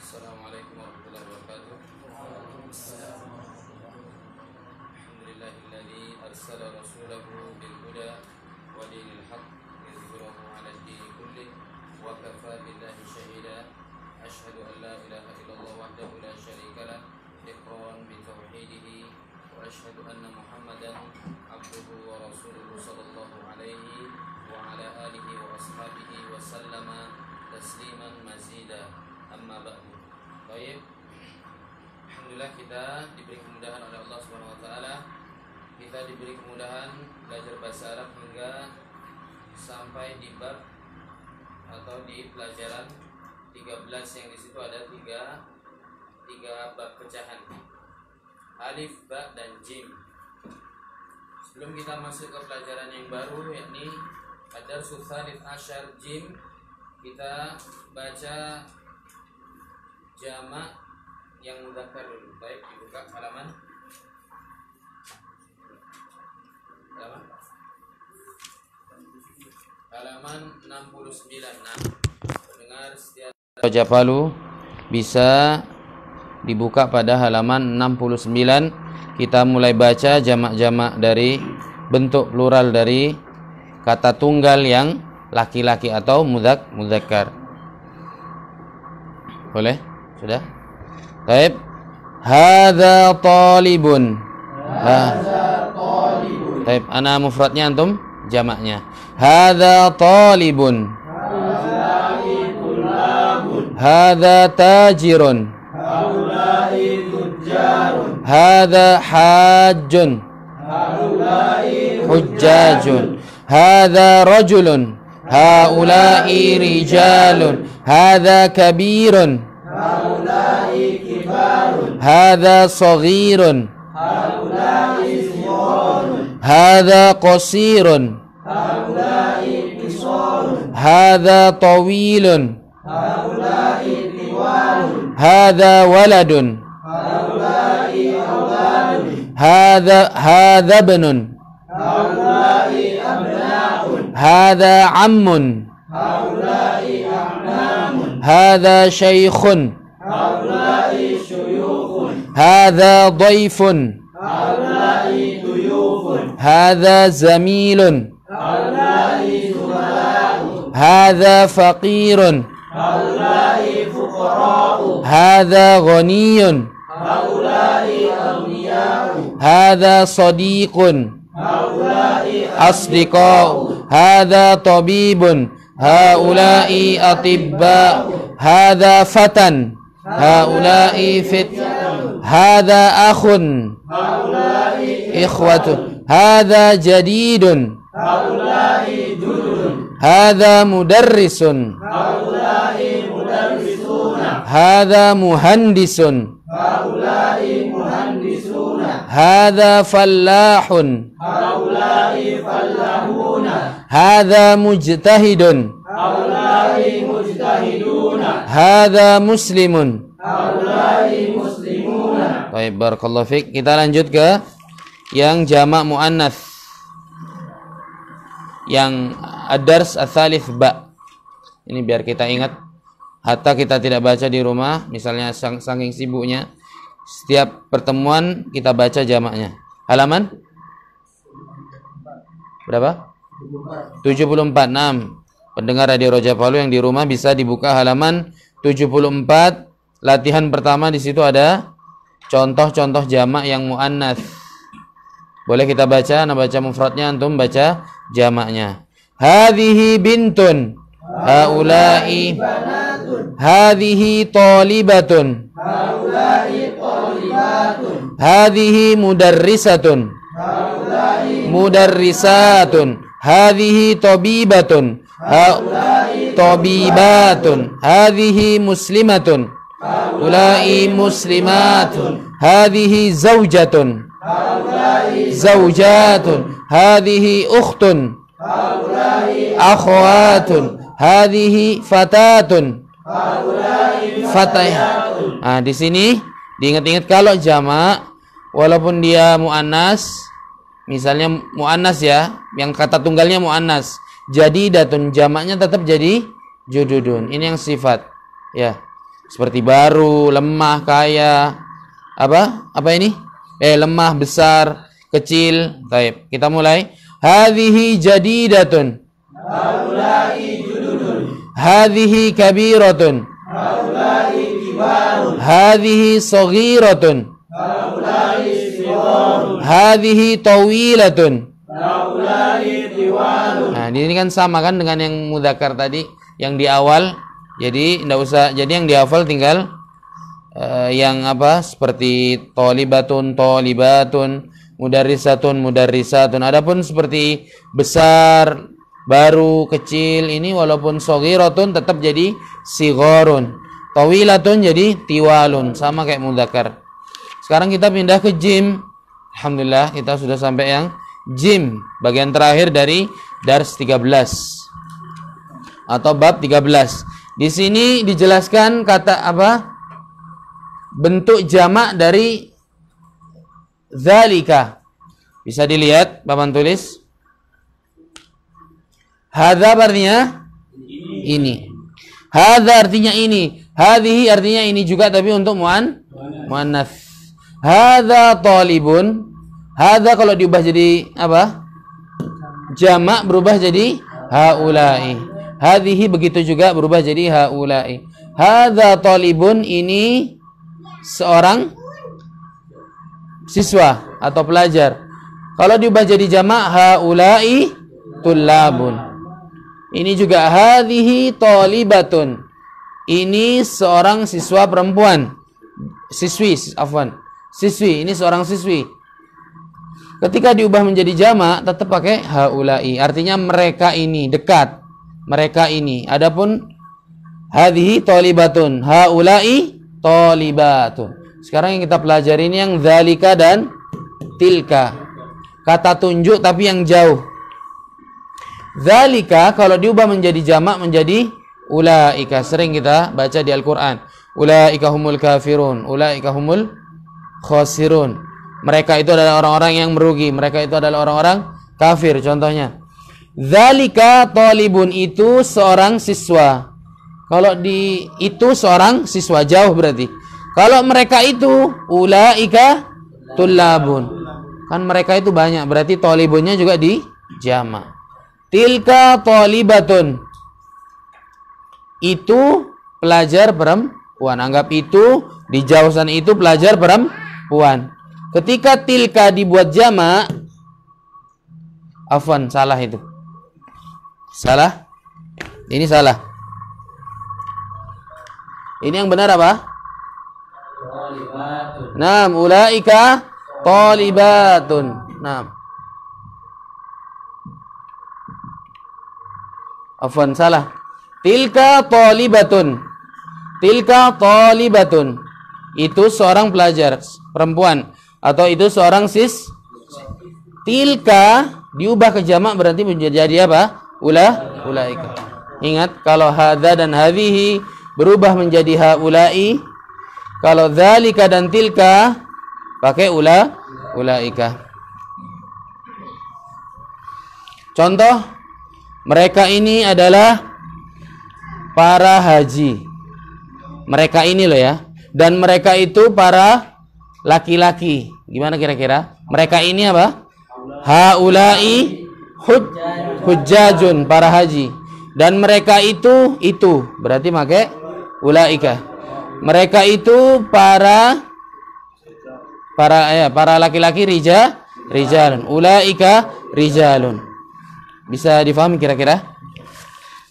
Assalamualaikum warahmatullahi wabarakatuh. Alhamdulillahilladzi arsala rasulahu bil huda wa dinil haqq liyudhhirahu 'ala ad-dini kullih wa kafaa billahi shahida. Asyhadu an la ilaha illallah wahdahu la syarika lah iqraran bi tauhidihi wa asyhadu anna Muhammadan 'abduhu wa rasuluhu sallallahu alaihi wa ala alihi wa ashabihi wa sallama tasliman mazida. Amma ba'du. Baik. Alhamdulillah kita diberi kemudahan oleh Allah Subhanahu wa taala. Kita diberi kemudahan belajar bahasa Arab hingga sampai di bab atau di pelajaran 13 yang di situ ada tiga bab pecahan. Alif, ba dan jim. Sebelum kita masuk ke pelajaran yang baru yakni Ad-Darsus Tsalits Asyar Jim, kita baca jamak yang mudzakkar dulu. Baik, dibuka halaman 69. Nah, pendengar setia Raja Palu bisa dibuka pada halaman 69. Kita mulai baca jamak-jamak dari bentuk plural dari kata tunggal yang laki-laki atau mudzakkar. Boleh? Sudah? Baik. Hadza talibun. Baik, ana mufradnya antum jamaknya. Hadza talibun. Hadza tajirun. Hadza hajjun. Hujjajun. Hadza rajulun. Haula'i rijalun. Hadza kabirun. Haula'i kibarun. Hadza saghirun. Haula'i sighirun. Hadza qasirun. Haula'i qisarun. Hadza tawilun. Haula'i tiwalun. Hadza waladun. Haula'i awladun. Hadza ibnun. Haula'i abna'un. Hadza ammun. Haula'i a'mamun. Hadza shaykhun. Haula'i syuyukhun. Hadza dhaifun. Haula'i duyufun. Hadza zamilun. Haula'i zumala'u. Hadza faqirun. Haula'i fuqara'u. Hadza ghaniyun. Haula'i aghniya'u. Hadza sadiqun. Haula'i asdiqa'u. Hadza tabibun. Haula'i atibba'u. Hadza fatan. Haula'i fityatun. Hadza akhun. Haula'i ikhwatun. Hadza jadidun. Haula'i jududun. Hadza mudarrisun. Haula'i mudarrisuna. Hadza muhandisun. Haula'i muhandisuna. Hadza fallahun. Haula'i fallahuna. Hadza mujtahidun. Haula'i mujtahiduna. Hadza muslimun. Haula'i muslimuna. Baik, barakallahu fiik. Kita lanjut ke yang jamak muannats. Yang ad-dars ats-tsalits ba. Ini biar kita ingat hatta kita tidak baca di rumah, misalnya saking sibuknya setiap pertemuan kita baca jamaknya. Halaman berapa? 74. 6. Pendengar Radio Raja Palu yang di rumah bisa dibuka halaman 74. Latihan pertama di situ ada contoh-contoh jamak yang muannats. Boleh kita baca, ana baca mufradnya, antum baca jamaknya. Hadhihi bintun. Haula'i banatun. Hadhihi talibatun. Haula'i talibatun. Hadhihi mudarrisatun. Haula'i mudarrisatun. Hadhihi tabibatun. Haula'i tabibatun. Hadhihi muslimatun. Haula'i muslimatun. Hadhihi zaujatun. Haula'i zaujatun. Hadhihi ukhtun. Haula'i akhwatun. Hadhihi fatatun. Haula'i fatayatun. Nah, di sini diingat-ingat kalau jamak walaupun dia muannas, misalnya muannas ya, yang kata tunggalnya muannas, jadi datun jamaknya tetap jadi jududun. Ini yang sifat. Ya. Seperti baru, lemah, kaya. Apa ini? Lemah, besar, kecil. Baik, kita mulai. Hadhihi jadidatun. Haulai jududun. Hadhihi kabiratun. Haulai kibarun. Hadhihi saghiratun. Haulai siwarun. Hadhihi tawilatun. Haulai tiwalun. Nah, ini kan sama kan dengan yang mudzakkar tadi yang di awal. Jadi enggak usah, jadi yang dihafal tinggal yang seperti thalibatun, thalibatun, mudarrisatun, mudarrisatun. Adapun seperti besar, baru, kecil ini walaupun saghiratun tetap jadi sigharun. Tawilatun jadi tiwalun, sama kayak mudzakkar. Sekarang kita pindah ke jim. Alhamdulillah kita sudah sampai yang jim, bagian terakhir dari dars 13 atau bab 13. Di sini dijelaskan kata bentuk jamak dari zalika. Bisa dilihat papan tulis. Hadza artinya ini. Hadza artinya ini. Hadhihi artinya ini juga tapi untuk muannats. Hadza talibun. Hadza kalau diubah jadi jamak berubah jadi haula'i. Hadhihi begitu juga berubah jadi haula'i. Hadza talibun, ini seorang siswa atau pelajar. Kalau diubah jadi jamak haula'i tullabun. Ini juga hadhihi talibatun. Ini seorang siswa perempuan. Siswi, ini seorang siswi. Ketika diubah menjadi jamak tetap pakai haula'i. Artinya mereka ini, dekat. Mereka ini. Adapun hadhihi talibatun, haula'i talibatun. Sekarang yang kita pelajari ini yang zalika dan tilka. Kata tunjuk tapi yang jauh. Zalika kalau diubah menjadi jamak menjadi ulaika. Sering kita baca di Al-Qur'an. Ulaika humul kafirun, ulaika humul khasirun. Mereka itu adalah orang-orang yang merugi. Mereka itu adalah orang-orang kafir contohnya. Zalika talibun, itu seorang siswa. Kalau itu seorang siswa jauh berarti. Kalau mereka itu ulaika tullabun. Kan mereka itu banyak, berarti talibunnya juga di jamak. Tilka talibatun. Itu pelajar perempuan. Anggap itu di jauh sana itu pelajar perempuan. Ketika tilka dibuat jamak, afwan, salah itu. Salah. Ini salah. Ini yang benar apa? Talibatun. Naam, ulaika talibatun. Naam. Afwan, salah. Tilka talibatun. Tilka talibatun. Itu seorang pelajar perempuan atau itu seorang tilka diubah ke jamak berarti menjadi apa? Ulaika. Ingat kalau hadza dan hadhihi berubah menjadi haula'i. Kalau dzalika dan tilka pakai ulaika. Contoh, mereka ini adalah para haji. Mereka ini loh ya. Dan mereka itu para laki-laki. Gimana kira-kira? Mereka ini apa? Haula'i hujjajun, para haji. Dan mereka itu berarti pakai ulaika. Mereka itu para laki-laki rijalun. Ulaika rijalun. Bisa difahami kira-kira?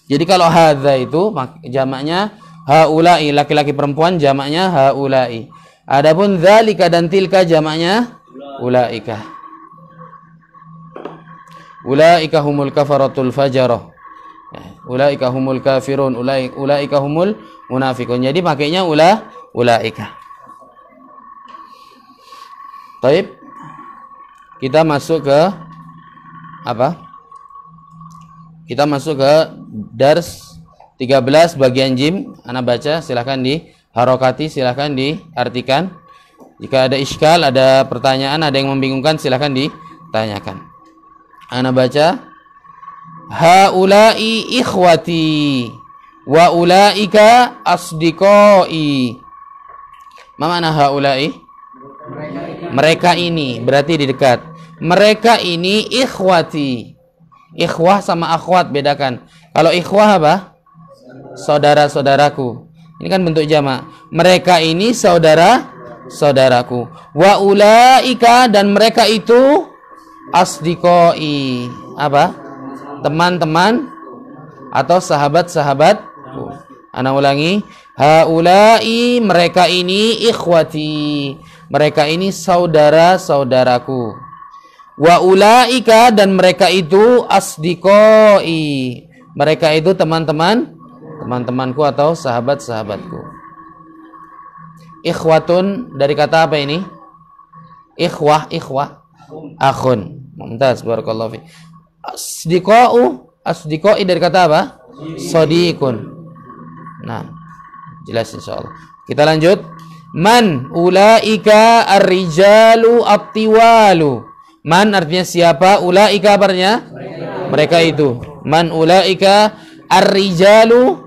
Jadi kalau hadza itu jamaknya haula'i, laki-laki perempuan jamaknya haula'i. Adapun dzalika dan tilka jamaknya ulaika. Ulaika humul kafaratul fajarah. Ulaika humul kafirun, ulaika humul munafiqun. Jadi pakainya ulaika. Baik. Kita masuk ke apa? Kita masuk ke dars 13 bagian jim. Ana baca, silahkan diharokati, silahkan diartikan. Jika ada iskal, ada pertanyaan, ada yang membingungkan, silahkan ditanyakan. Ana baca. Haula'i ikhwati. Wa ulaika asdiqai. Ma makna haula'i? Mereka ini, berarti di dekat. Mereka ini ikhwati. Ikhwah sama akhwat bedakan. Kalau ikhwah apa? Saudara-saudaraku. Ini kan bentuk jamak. Mereka ini saudara-saudaraku. Wa ulaika, dan mereka itu asdiqai. Apa? Teman-teman atau sahabat-sahabatku. Ana ulangi. Haulai, mereka ini ikhwati. Mereka ini saudara-saudaraku. Wa ulaika, dan mereka itu asdiqai. Mereka itu temantemanku atau sahabat-sahabatku. Ikhwatun dari kata apa ini? Ikhwah. Akhun. Mumtaz, barakallahu fi. Asdiqai dari kata apa? Sadiqun. Nah, jelas insyaallah. Kita lanjut. Man ulaika ar-rijalu at-tiwalu. Man artinya siapa? Ulaika kabarnya? Mereka itu. Man ulaika ar-rijalu,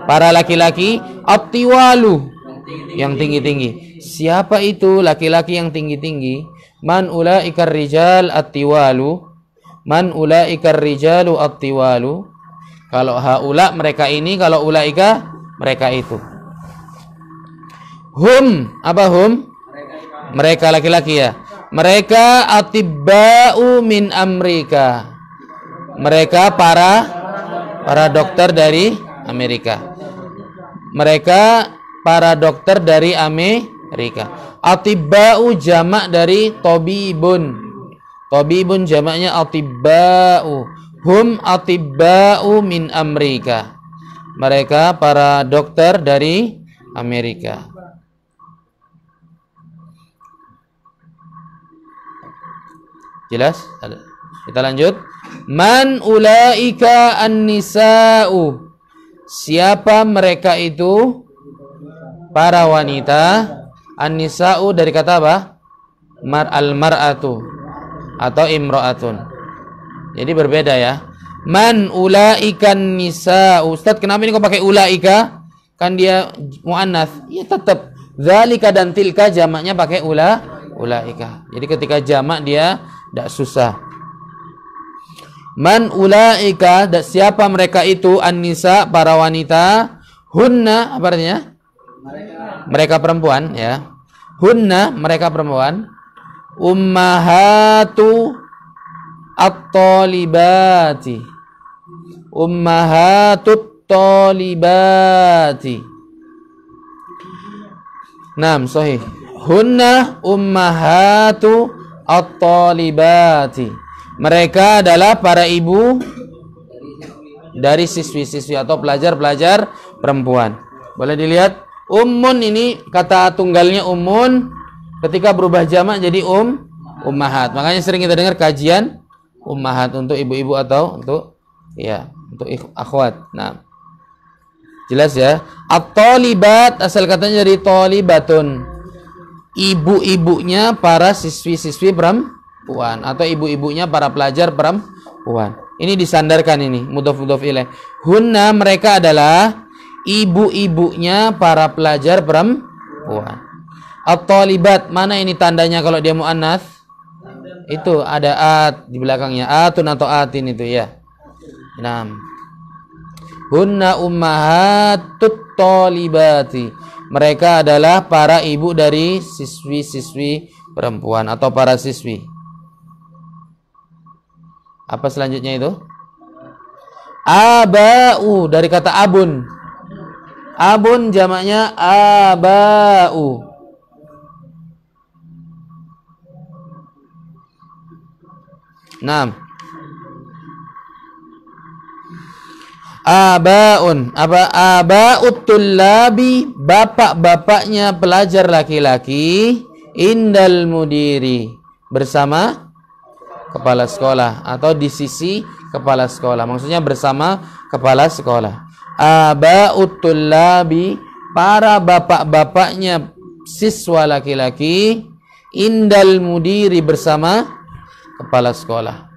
para laki-laki, at-tiwalu, yang tinggi-tinggi. Siapa itu laki-laki yang tinggi-tinggi? Man ulaika ar-rijal at-tiwalu. Man ulaika ar-rijalu at-tiwalu. Kalau haula mereka ini, kalau ulaika mereka itu. Hum, apa hum? Mereka laki-laki ya. Mereka atibba'u min Amerika. Mereka para dokter dari Amerika. Mereka para dokter dari Amerika. Atibba'u jamak dari tabibun. Tabibun jamaknya atibba'u. Hum atibba'u min Amerika. Mereka para dokter dari Amerika. Jelas? Kita lanjut. Man ulaika an-nisa'u. Siapa mereka itu? Para wanita. An-nisa'u dari kata apa? Al-mar'atu atau imra'atun. Jadi berbeda ya. Man ulaika an-nisa'u. Ustaz, kenapa ini kok pakai ulaika? Kan dia muannats. Ya tetap. Zalika dan tilka jamaknya pakai ulaika. Jadi ketika jamak dia tidak susah. Man ulaika, siapa mereka itu? An-nisa, para wanita. Hunna, apa artinya? Mereka perempuan ya. Hunna, mereka perempuan. Ummahatu at-talibati. Ummahatut talibati. Naam, sahih. Hunna ummahatu at-talibati. Mereka adalah para ibu dari siswi-siswi atau pelajar-pelajar perempuan. Boleh dilihat, ummun ini kata tunggalnya ummun, ketika berubah jamak jadi ummahat. Makanya sering kita dengar kajian ummahat untuk ibu-ibu atau untuk akhwat. Nah, jelas ya. At-talibat asal katanya dari talibatun. Ibu-ibunya para siswi-siswi perempuan atau ibu-ibunya para pelajar perempuan. Ini disandarkan ini mudhof ilaih. Hunna, mereka adalah ibu-ibunya para pelajar perempuan. At-talibat, mana ini tandanya kalau dia muannats? Itu ada at di belakangnya. Atun atau atin itu ya. Naam. Hunna ummahatut talibati. Mereka adalah para ibu dari siswi-siswi perempuan atau para siswi. Apa selanjutnya itu? Aba'u dari kata abun. Abun jamaknya aba'u. Naam. Abaun, apa? Aba'ut tullabi, bapak-bapaknya pelajar laki-laki, indal mudiri, bersama kepala sekolah atau di sisi kepala sekolah. Maksudnya bersama kepala sekolah. Aba'ut tullabi, para bapak-bapaknya siswa laki-laki, indal mudiri, bersama kepala sekolah.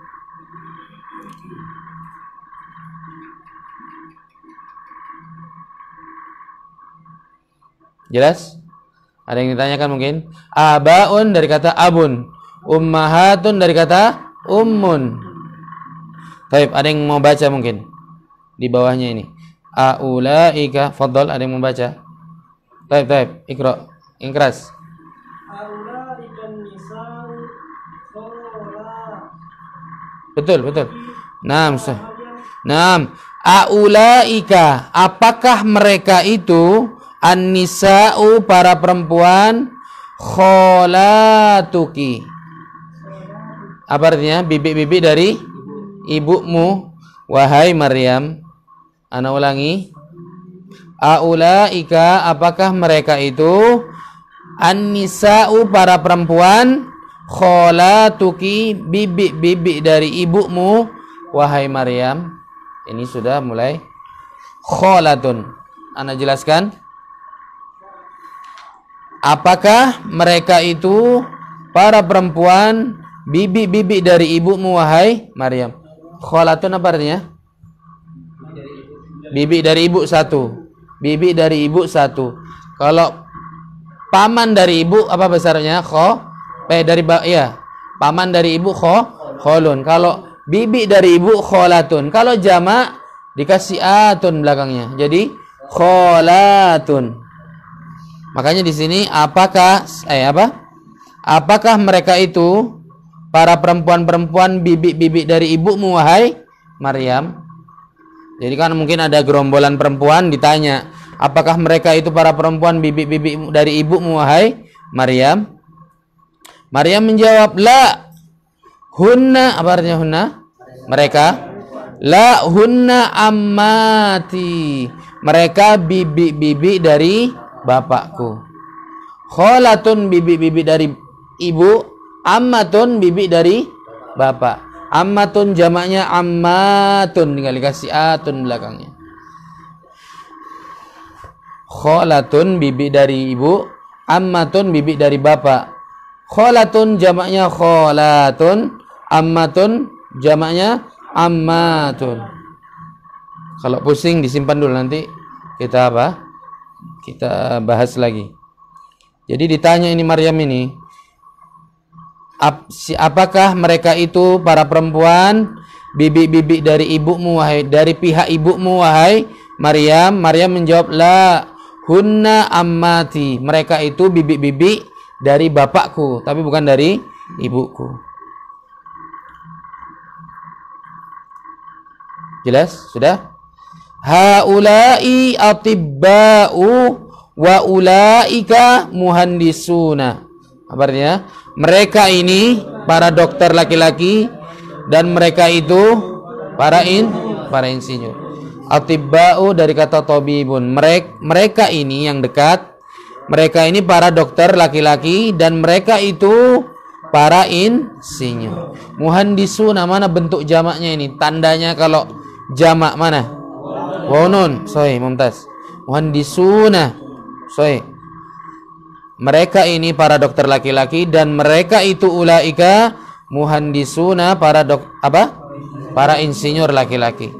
Jelas? Ada yang ditanyakan mungkin? Abaun dari kata abun, ummahatun dari kata ummun. Baik, ada yang mau baca mungkin di bawahnya ini. Aulaika, fadhal, ada yang mau baca? Baik, ikra, ingkras. Aulaika nisa'u Betul. Naam. Aulaika, apakah mereka itu an-nisa'u para perempuan kholatuki. Apa artinya? Bibi-bibi dari ibumu wahai Maryam. Ana ulangi. Aulaika, apakah mereka itu an-nisa'u para perempuan kholatuki, bibi-bibi dari ibumu wahai Maryam. Ini sudah mulai kholatun. Ana jelaskan. Apakah mereka itu para perempuan bibi-bibi dari ibumu wahai Maryam? Kholatun apa artinya? Bibi dari ibu satu. Bibi dari ibu satu. Kalau paman dari ibu apa besarnya? Paman dari ibu kholun. Kalau bibi dari ibu kholatun. Kalau jamak dikasih atun belakangnya. Jadi kholatun. Makanya di sini apakah mereka itu para perempuan-perempuan bibi-bibi dari ibumu wahai Maryam? Jadi kan mungkin ada gerombolan perempuan ditanya, apakah mereka itu para perempuan bibi-bibi dari ibumu wahai Maryam? Maryam menjawab, la hunna, apa artinya hunna? Mereka. La hunna ammati, mereka bibi-bibi dari bapakku. Kholatun, bibi-bibi dari ibu, ammatun, bibi dari bapak. Ammatun jamaknya ammatun, tinggal dikasih atun belakangnya. Kholatun, bibi dari ibu, ammatun, bibi dari bapak. Kholatun jamaknya kholatun, ammatun jamaknya ammatun. Kalau pusing disimpan dulu, nanti kita bahas lagi. Jadi ditanya ini Maryam ini, apakah mereka itu para perempuan bibi-bibi dari ibumu wahai, dari pihak ibumu wahai Maryam? Maryam menjawab, la hunna ammati, mereka itu bibi-bibi dari bapakku, tapi bukan dari ibuku. Jelas? Sudah? Haula'i atibba'u wa ulaika muhandisuna. Apa artinya? Mereka ini para dokter laki-laki dan mereka itu para insinyur. Atibba'u dari kata tabibun. Mereka ini yang dekat. Mereka ini para dokter laki-laki dan mereka itu para insinyur. Muhandisuna, mana bentuk jamaknya ini? Tandanya kalau jamak mana? Wawunun. Sahih, mumtaz. Muhandisuna. Sahih. Mereka ini para dokter laki-laki dan mereka itu ulaika muhandisuna, para para insinyur laki-laki.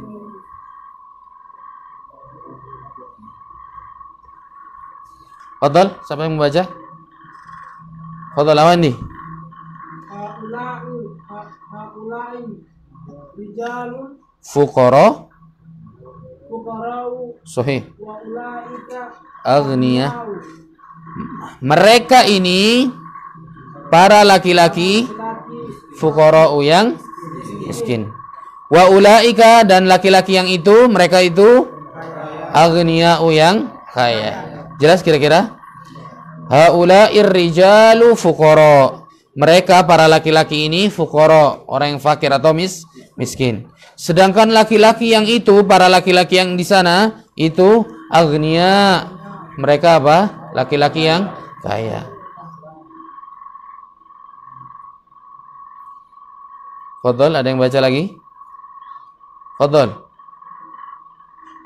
Fadhal, siapa yang membaca? Fadhal Awandi. Haulai rijalun Fuqara. fuqara'u Sahih. wa ulaika Aghniya. Mereka ini para laki-laki fuqara'u yang miskin. Wa ulaika, dan laki-laki yang itu, mereka itu aghniya'u yang kaya. Jelas kira-kira? Haula'ir rijalu fuqara. Mereka para laki-laki ini fuqara, orang yang fakir atau miskin. Sedangkan laki-laki yang itu, para laki-laki yang di sana itu aghniya. Mereka apa? Laki-laki yang kaya. Fadhal, ada yang baca lagi? Fadhal.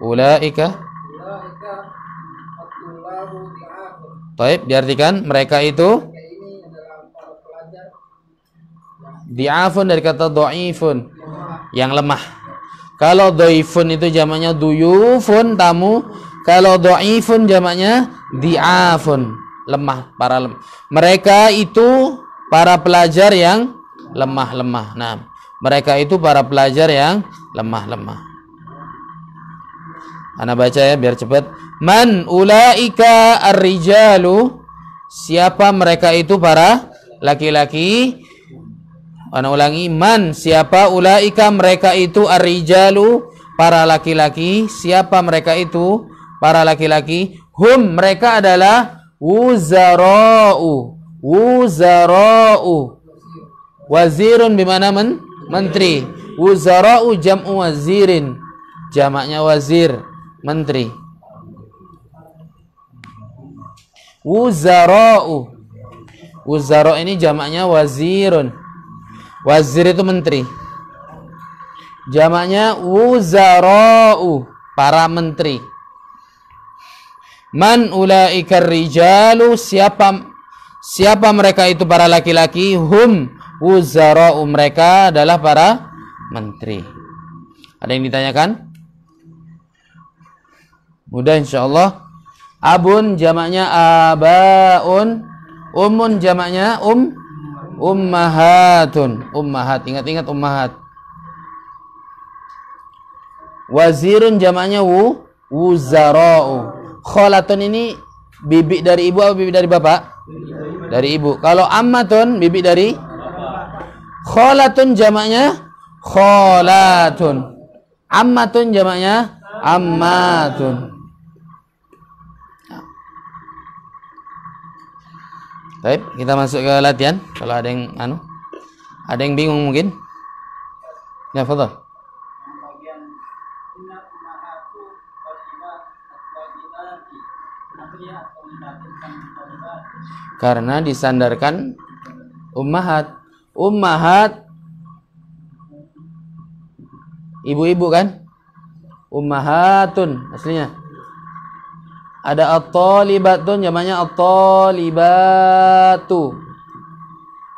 Ulaika. Taib, diartikan mereka itu di'afun dari kata dhaifun, yang lemah. Kalau dhaifun itu jamaknya duyufun, tamu. Kalau dhaifun jamaknya dhi'afun, lemah, mereka itu para pelajar yang lemah-lemah. Nah, mereka itu para pelajar yang lemah-lemah. Ana baca ya biar cepat. Man ulaika ar-rijalu, siapa mereka itu para laki-laki. Ana ulangi, man, siapa, ulaika mereka itu, ar-rijalu para laki-laki, siapa mereka itu para laki-laki, hum mereka adalah wuzara'u, wazirun bimana menteri, wuzara'u jam'u wazirin, jamaknya wazir, menteri. Wuzara'u, wuzara' ini jamaknya wazirun, wazir itu menteri, jamaknya wuzara'u, para menteri. Man ulaikar rijalu, siapa mereka itu para laki-laki, hum wuzara'u, mereka adalah para menteri. Ada yang ditanyakan? Mudah insyaallah. Abun jamaknya abaun, umun jamaknya ummahatun, ummahat, ingat-ingat ummahat. Wazirun jamaknya wuzara'u. Kholatun ini bibi dari ibu atau bibi dari bapak? Dari ibu. Kalau ammatun bibi dari kholatun jamaknya kholatun. Ammatun jamaknya ammatun. Baik, kita masuk ke latihan. Kalau ada yang ada yang bingung mungkin. Ya, fadhal. Karena disandarkan ummahat. Ummahat ibu-ibu kan? Ummahatun aslinya. Ada at-talibatun, jamaknya at-talibatu.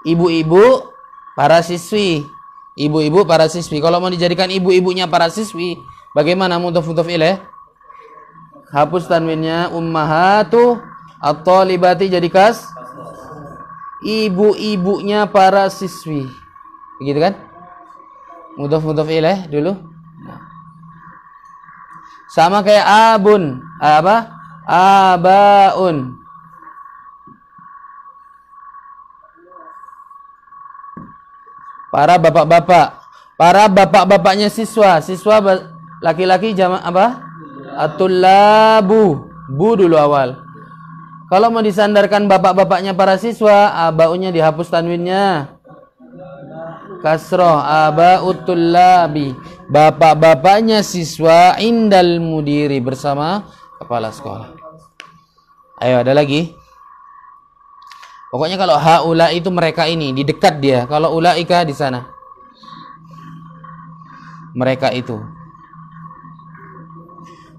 Ibu-ibu para siswi. Ibu-ibu para siswi. Kalau mau dijadikan ibu-ibunya para siswi, bagaimana mudhaf ilaih? Hapus tanwinnya, ummahatu at-talibati jadi kas. Ibu-ibunya para siswi. Begitu kan? Mudhaf ilaih dulu. Sama kayak abun. Apa? Abaun. Para bapak-bapak. Para bapak-bapaknya siswa. Siswa laki-laki jamak apa? At-tullabu. Bu dulu awal. Kalau mau disandarkan bapak-bapaknya para siswa, abaunya dihapus tanwinnya. Kasroh, aba'ut tullabi. Bapak-bapaknya siswa indal mudiri, bersama kepala sekolah. Ayo, ada lagi. Pokoknya kalau haula itu mereka ini, di dekat dia. Kalau ulaika di sana. Mereka itu.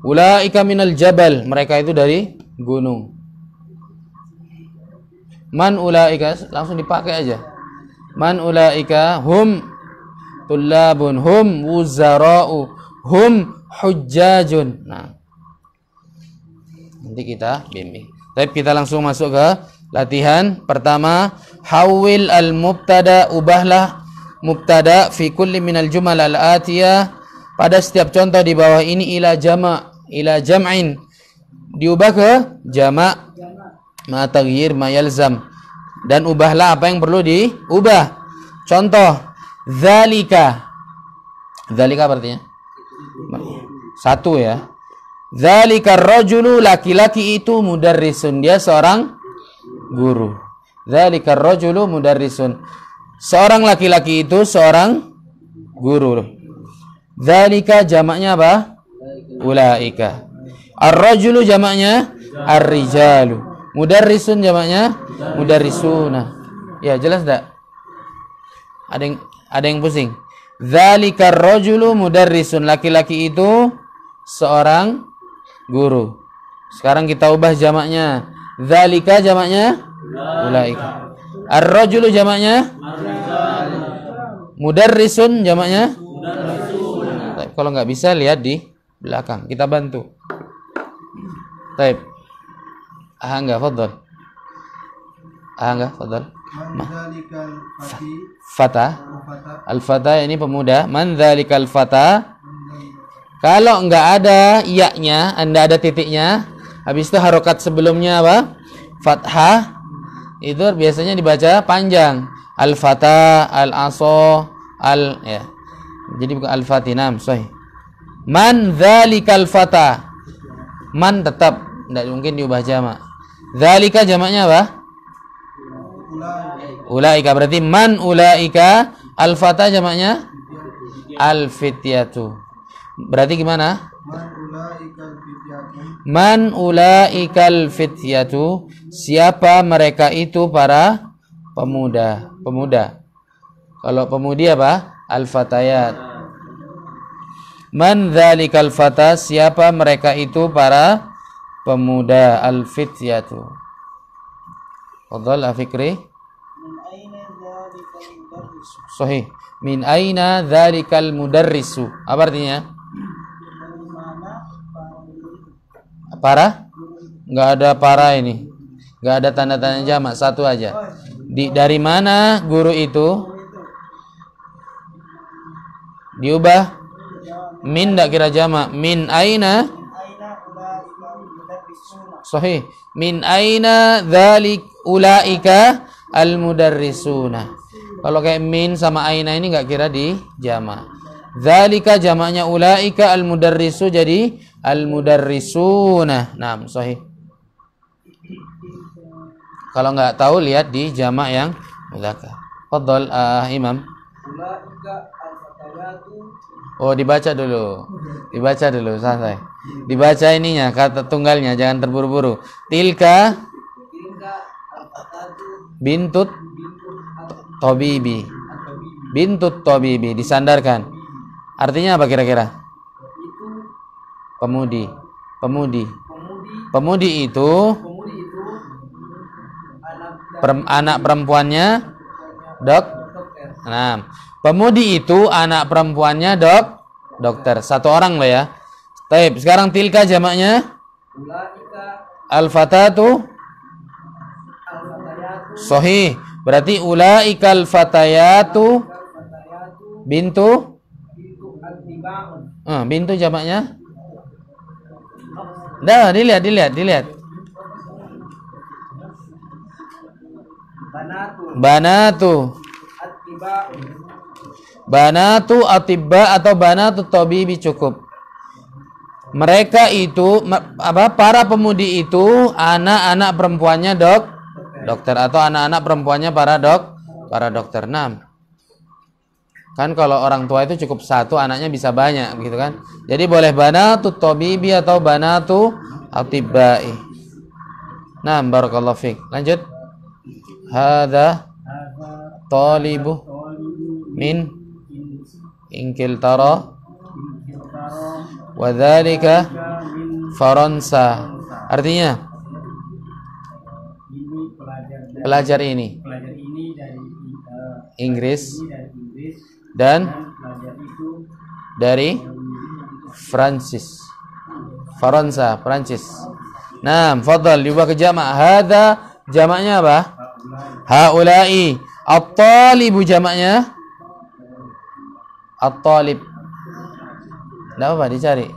Ulaika minal jabal, mereka itu dari gunung. Man ulaika, langsung dipakai aja. Man ulaika hum tullabun, hum wuzara'u, hum hujjajun. Nah, nanti kita bimbing. Tapi kita langsung masuk ke latihan. Pertama, hawil al-mubtada, ubahlah mubtada fi kulli minal jumal al-atiyah, pada setiap contoh di bawah ini, ila jama', ila jam'in, diubah ke jama' ma taghyir ma yalzam, dan ubahlah apa yang perlu diubah. Contoh, dzalika. Dzalika artinya satu ya. Dzalika ar-rajulu, laki-laki itu, mudarrisun, dia seorang guru. Dzalika ar-rajulu mudarrisun, seorang laki-laki itu seorang guru. Dzalika jamaknya apa? Ulaika. Ar-rajulu jamaknya ar-rijalu. Mudarrisun jamaknya mudarrisuna. Ya, jelas enggak? Ada yang pusing. Dzalika ar-rajulu mudarrisun, laki-laki itu seorang guru. Sekarang kita ubah jamaknya. Dzalika jamaknya ulaika. Ar-rajulu jamaknya mudarrisun, jamaknya mudarrisun. Kalau nggak bisa lihat di belakang, kita bantu. Taib. Ahangga, fadhal. Ahangga, fadhal. Man dzalikal fati Fata. fata Al-fata ini pemuda. Man dzalikal fata. Kalau enggak ada ya-nya, Anda ada titiknya, habis itu harokat sebelumnya apa? Fathah. Itu biasanya dibaca panjang. Al-fata, al-aso, ya. Jadi bukan al-fatinam, sahih. Man dzalikal fata. Man tetap enggak mungkin diubah jamak. Dzalika jamaknya apa? Ulaika, berarti man ulaika. Al-fata jamaknya al-fityatu. Berarti gimana? Man ulaikal fityatu. Siapa mereka itu para pemuda. Pemuda. Kalau pemudi apa? Al-fatayat. Man dzalikal fata. Siapa mereka itu para pemuda. Al-fityatu. Fadhal Afikri. Sahih. Min aina dzalikal mudarrisu. Apa artinya? Para? Enggak ada para ini. Enggak ada tanda-tanda jamak, satu aja. Dari mana guru itu? Diubah min, enggak kira jamak. Min aina? Sahih. Min aina dzalik ulaika al mudarrisuna. Kalau kayak min sama aina ini enggak kira di jamak. Dzalika jamaknya ulaika al mudarrisu, jadi al mudarrisuna. Naam, sahih. Kalau enggak tahu lihat di jamak yang mudzakkar. Fadhal Imam. Oh, dibaca dulu. Dibaca dulu, santai. Dibaca ininya, kata tunggalnya, jangan terburu-buru. Tilka bintut tabibi. Bintut tabibi disandarkan. Artinya apa kira-kira? Pemudi. Pemudi itu anak perempuannya nah, pemudi itu anak perempuannya dokter. Satu orang lah ya. Taib. Sekarang tilka jamaknya al-fatatu. Sahih. Berarti ulaikal fatayatu bintu. Bintu jamaknya. Dah, dilihat. Banatu atibba atau banatu tabibi cukup. Mereka itu para pemudi itu anak-anak perempuannya dokter atau anak-anak perempuannya para dokter. Nah, kan kalau orang tua itu cukup satu, anaknya bisa banyak gitu kan. Jadi boleh banatu tabibi atau banatu atibbai. Nah, barakallahu fiik. Lanjut. Hadza talibu min Ingiltara wa dzalika Faransa. Artinya pelajar ini dari Inggris dan dari Faransa, Prancis. Nah, fadhal diubah ke jamak. Hadza jamaknya apa? Haula'i. At-talibu jamaknya at-talib. Enggak apa-apa, dicari.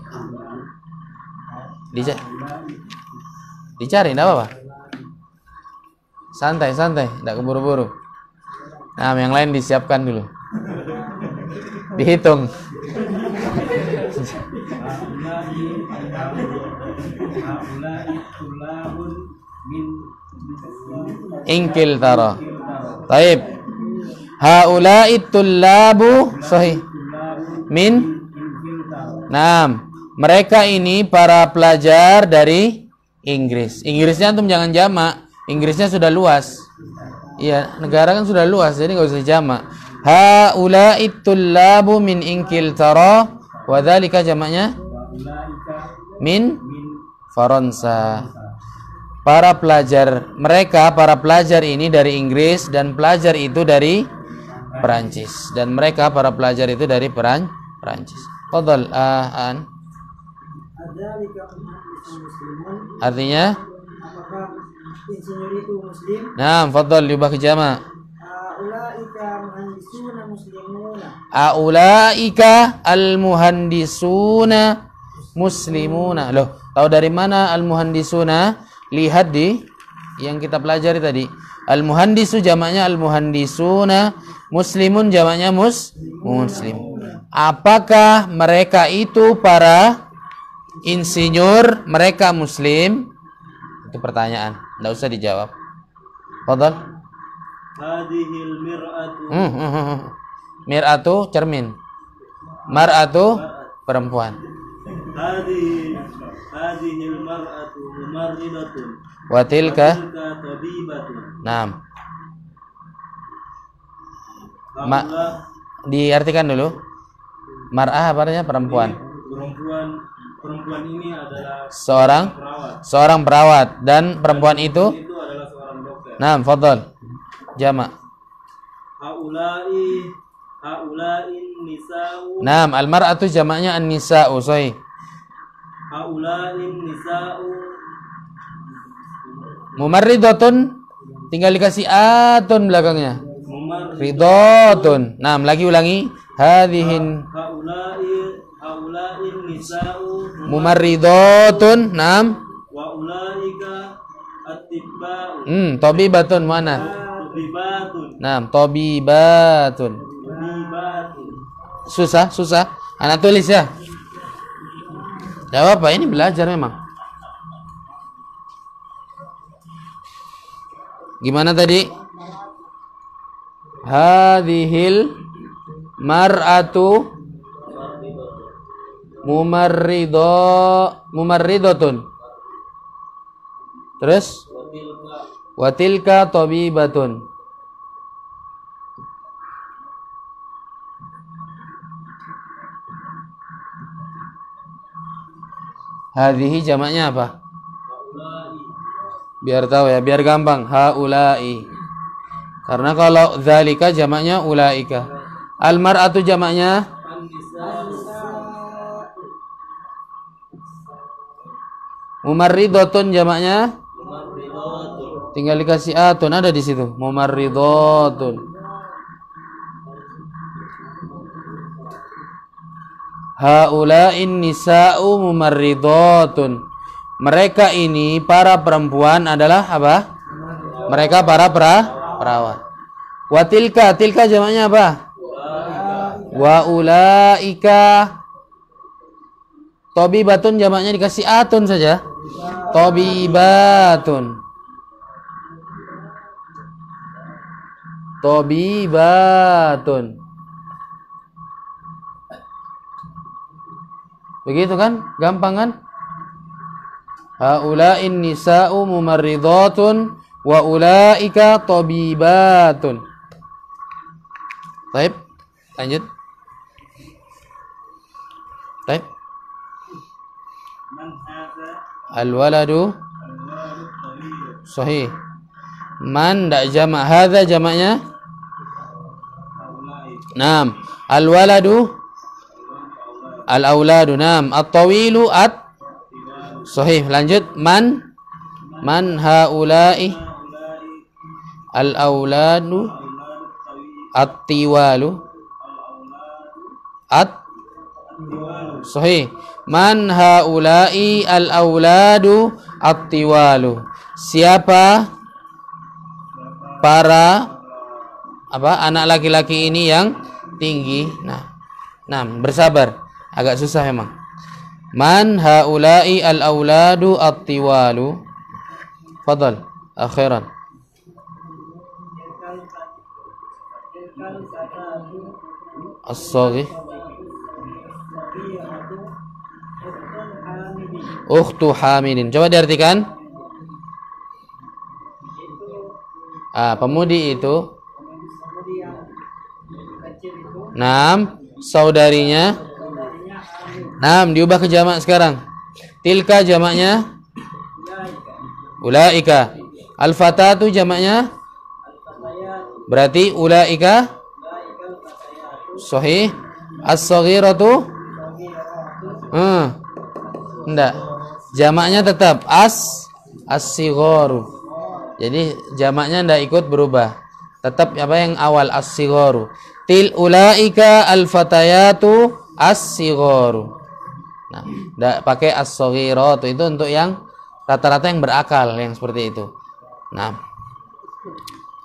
Dicari, enggak apa-apa. Santai, enggak keburu-buru. Nah, yang lain disiapkan dulu. Dihitung. Ingiltara. Taib. Haula'i tullabu sahih. Min. Naam. Mereka ini para pelajar dari Inggris. Inggrisnya antum jangan jamak. Inggrisnya sudah luas. Iya, negara kan sudah luas, jadi enggak usah jamak. Haula'i tullabu min Ingiltara wa dzalika jamaknya min Faransa. Para pelajar ini dari Inggris dan pelajar itu dari Perancis, dan mereka para pelajar itu dari Perancis. Fadhal An. Artinya apakah insinyur itu muslim? Nah, fadhal diubah ke jamak. Ulaika muhandisuna muslimuna. Aulaika al-muhandisuna muslimuna. Loh, tahu dari mana al-muhandisuna? Lihat di yang kita pelajari tadi. Al-muhandisu jamaknya al-muhandisuna, muslimun jamaknya muslim. Apakah mereka itu para insinyur, mereka muslim? Itu pertanyaan, enggak usah dijawab. Fadhal. Hadhil mir'atu. Mir'atu cermin. Mar'atu perempuan. Hadhil mar'atu mumarridatun. Wa tilka tabibatun. Naam. Diartikan dulu. Mar'ah apa artinya? Perempuan. Perempuan ini adalah seorang perawat dan perempuan itu adalah seorang dokter. Naam, fadhal. Jamak. Haula'in nisa'u. Naam, al-mar'atu jamaknya an-nisa'u, sahih. Haula'in nisa'u. Mumarridatun tinggal dikasih atun belakangnya. Ridatun. Naam, lagi ulangi. Hadhihin haula'in nisa'u mumarridatun. Naam. wa ulaika at-tibba'u. Tabibatun mana? Tabibatun. Naam, tabibatun. Susah. Anak tulis ya. Jawab apa? Ini belajar memang. Gimana tadi? Hadhil mar'atu mumarridatun. Terus watilka tabibatun. Hadhihi jamaknya apa? Biar tahu ya, biar gampang. Haulai. Karena kalau dzalika jamaknya ulaika. Al-mar'atu jamaknya mumarridatun jamaknya tinggal dikasih atun, ada di situ. Mumarridatun. Haula'in nisa'u mumarridatun. Mereka ini para perempuan adalah apa? Mereka para perawat. Wa tilka jamaknya apa? Wa ulaika. Tabibatun jamaknya dikasih atun saja. Tabibatun. Begitu kan? Gampang kan? Haula'in nisa'u mumarridatun wa ulaika tabibatun. Baik, lanjut. Baik. Al-waladu sahih. Man dak jamak, hadza jamaknya? Naam. Al-waladu al-auladu. Naam. At-tawilu sahih. Lanjut. Man haula'i al-auladu at-tiwalu sahih. Man haula'i al-auladu at-tiwalu. Siapa para anak laki-laki ini yang tinggi? Nah, bersabar. Agak susah memang. Man haula'i al-auladu at-tiwalu. Fadhal, akhiran. As-saghir. Ukhtu hamidin. Coba diartikan. Pemudi itu. Naam, saudarinya. Naam, diubah ke jamak sekarang. Tilka jamaknya ulaika. Al-fatatu jamaknya berarti ulaika. Sahih. As-saghiratu enggak. Jamaknya tetap as-sigharu. Jadi jamaknya ndak ikut berubah. Tetap apa yang awal as-sigharu. Til ulaika al-fatayatu as-sigharu. Nah, ndak pakai as-saghiratu, itu untuk yang rata-rata yang berakal yang seperti itu. Nah.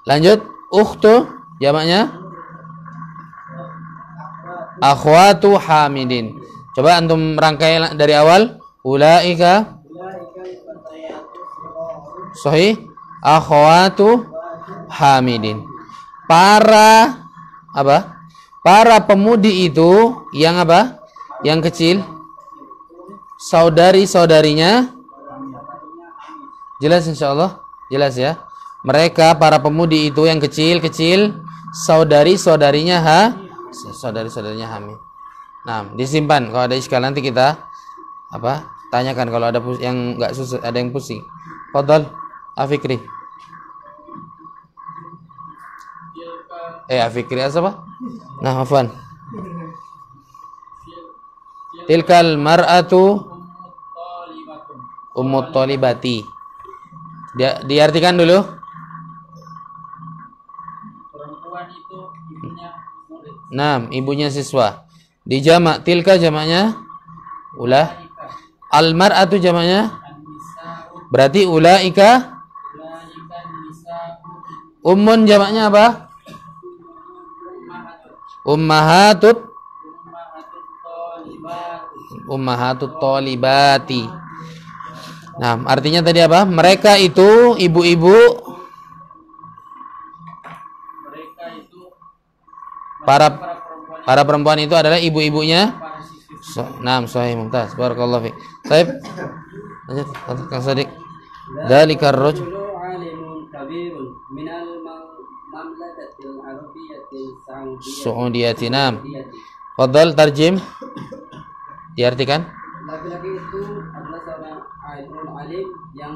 Lanjut, ukhtu jamaknya akhwatu hamidin. Coba antum rangkai dari awal. Ulaika sahih, akhwatu hamidin. Para apa? Para pemudi itu yang apa? Yang kecil. Saudari-saudarinya. Jelas insyaallah? Jelas ya? Mereka para pemudi itu yang kecil-kecil, saudari-saudarinya saudari-saudarinya hamil. Nah, disimpan. Kalau ada iskal nanti kita apa? Tanyakan kalau ada yang enggak susah, ada yang pusing. Fadhal Afikri. Afikri apa? Nah, afwan. Tilkal mar'atu ummut talibati. Diartikan dulu. Perempuan itu ibunya murid. Nah, ibunya siswa. Di jamak tilka jamaknya ulah. Al mar'atu jamaknya berarti ulaika. Ummun jamaknya apa? Ummahatut talibati. Nah, artinya tadi apa? Mereka itu ibu-ibu, para perempuan itu adalah ibu-ibunya. Nah, sahih mumtaz. Barakallahu fiik. Baik. Lanjut, Kang Sadiq. Dzalikar rajul alimun kabirun minal mamlakatil arabiyyatil Saudiyati. Naam. Fadhal tarjim. Diartikan. Laki-laki itu adalah seorang alim yang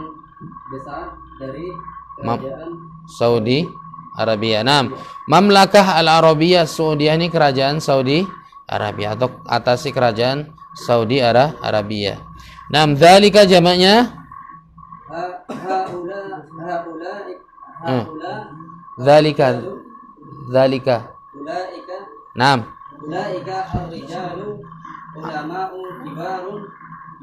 besar dari kerajaan Saudi Arabia. Naam. Mamlakah Al-Arabiyah Saudiyah ini kerajaan Saudi Arabia atau atasi kerajaan Saudi Arabia. Naam, dzalika jamaknya dzalika. ulaika Naam. ulaika ar-rijalu ulama'u kibarun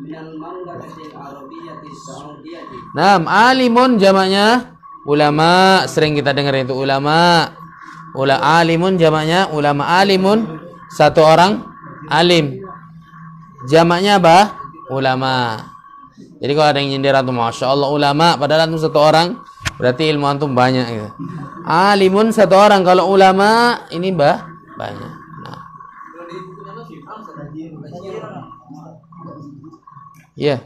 minal mamlakatil arabiyyatis saudiyati. Naam, alimun jamaknya ulama, sering kita dengar itu ulama. Alimun jamaknya ulama. Alimun satu orang alim. Jamaknya apa? Ulama. Jadi kalau ada yang nyindir antum, masya Allah ulama, padahal antum satu orang, berarti ilmu antum banyak gitu. Alimun satu orang, kalau ulama ini banyak. Nah. Iya.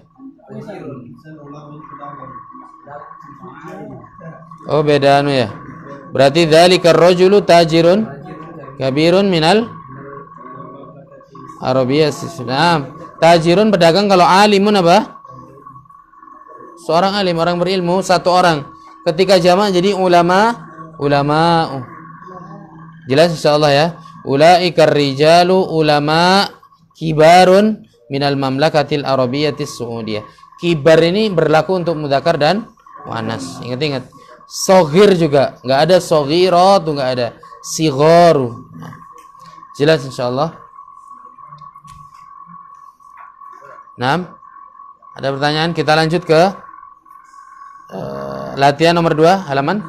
Oh, beda anu ya. Berarti dzalikar rajulu tajirun kabirun minal Arabiyah. Nah, tajirun pedagang, kalau alimun apa? Seorang alim, orang berilmu, satu orang. Ketika jamak jadi ulama. Jelas insyaallah ya. Ulaikar rijalu ulama kibarun minal mamlakatil arabiyyatis saudiyah. Kibar ini berlaku untuk mudzakkar dan muannas. Ingat-ingat. Soghir juga, enggak ada soghirat, enggak ada sigharu. Jelas insyaallah. Nah, ada pertanyaan? Kita lanjut ke latihan nomor 2, halaman